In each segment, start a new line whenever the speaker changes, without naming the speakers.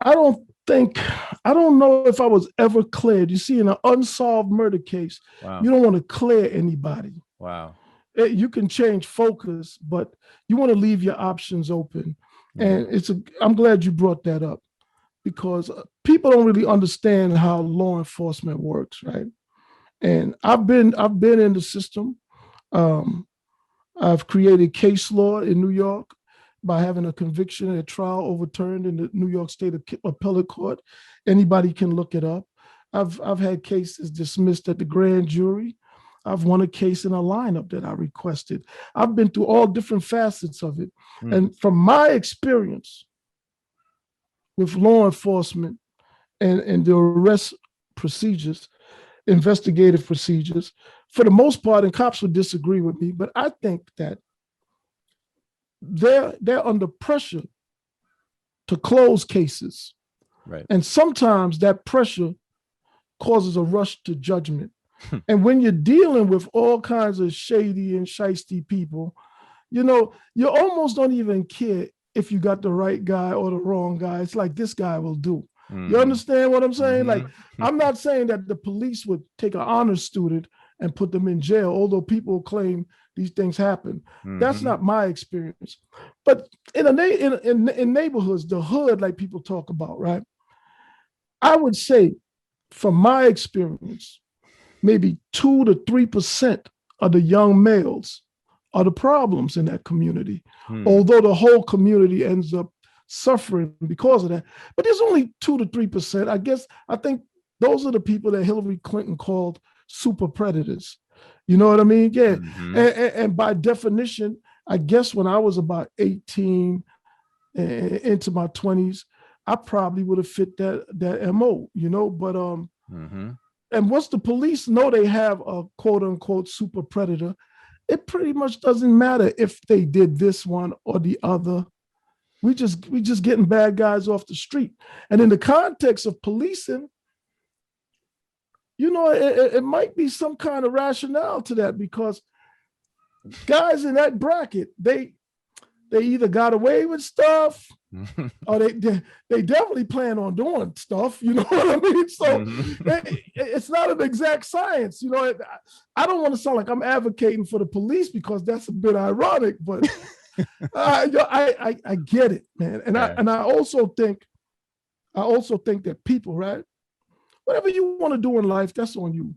I don't think, I don't know if I was ever cleared. You see, in an unsolved murder case,
Wow.
you don't want to clear anybody.
Wow.
You can change focus, but you want to leave your options open.
Mm.
And I'm glad you brought that up because people don't really understand how law enforcement works, right? And I've been in the system. Um, I've created case law in New York by having a conviction and a trial overturned in the New York State Appellate Court. Anybody can look it up. I've had cases dismissed at the grand jury. I've won a case in a lineup that I requested. I've been through all different facets of it.
Mm.
And from my experience with law enforcement and the arrest procedures, investigative procedures, for the most part, and cops would disagree with me, but I think that they're under pressure to close cases.
Right.
And sometimes that pressure causes a rush to judgment. And when you're dealing with all kinds of shady and shisty people, you almost don't even care if you got the right guy or the wrong guy. It's like this guy will do.
Mm-hmm.
You understand what I'm saying?
Mm-hmm.
Like, I'm not saying that the police would take an honor student and put them in jail, although people claim these things happen.
Mm-hmm.
That's not my experience. But in neighborhoods, the hood, like people talk about, right? I would say, from my experience, maybe 2 to 3% of the young males are the problems in that community, although the whole community ends up suffering because of that. But there's only 2 to 3%. I think those are the people that Hillary Clinton called super predators. You know what I mean? Yeah.
Mm-hmm.
And by definition, I guess when I was about 18 into my 20s, I probably would have fit that MO, but
Mm-hmm.
and once the police know they have a quote unquote super predator, it pretty much doesn't matter if they did this one or the other. We just getting bad guys off the street. And in the context of policing, it might be some kind of rationale to that, because guys in that bracket, they either got away with stuff or they definitely plan on doing stuff. You know what I mean? So it's not an exact science. I don't want to sound like I'm advocating for the police, because that's a bit ironic, but I get it, man. And I also think that people, right? Whatever you want to do in life, that's on you.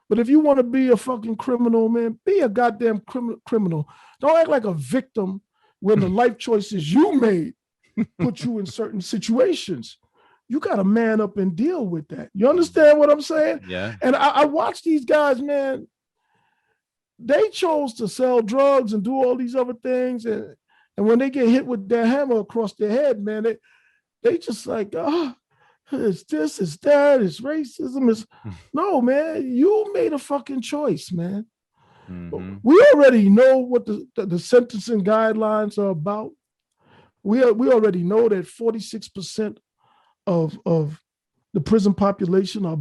But if you want to be a fucking criminal, man, be a goddamn criminal. Don't act like a victim when the life choices you made put you in certain situations. You got to man up and deal with that. You understand what I'm saying?
Yeah.
And I watch these guys, man. They chose to sell drugs and do all these other things. And when they get hit with their hammer across their head, man, they just like, it's this, it's that, it's racism. No, man, you made a fucking choice, man. Mm-hmm. We already know what the sentencing guidelines are about. We already know that 46% of the prison population are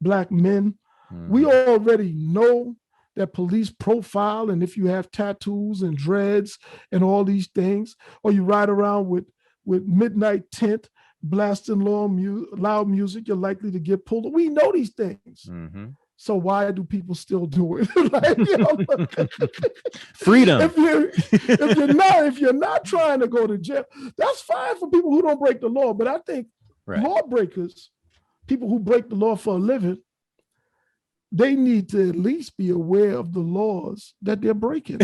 Black men. Mm-hmm. We already know that police profile, and if you have tattoos and dreads and all these things, or you ride around with midnight tint, blasting loud music, you're likely to get pulled. We know these things. Mm-hmm. So why do people still do it?
Freedom.
If you're not trying to go to jail, that's fine for people who don't break the law. But I think lawbreakers, people who break the law for a living, they need to at least be aware of the laws that they're breaking.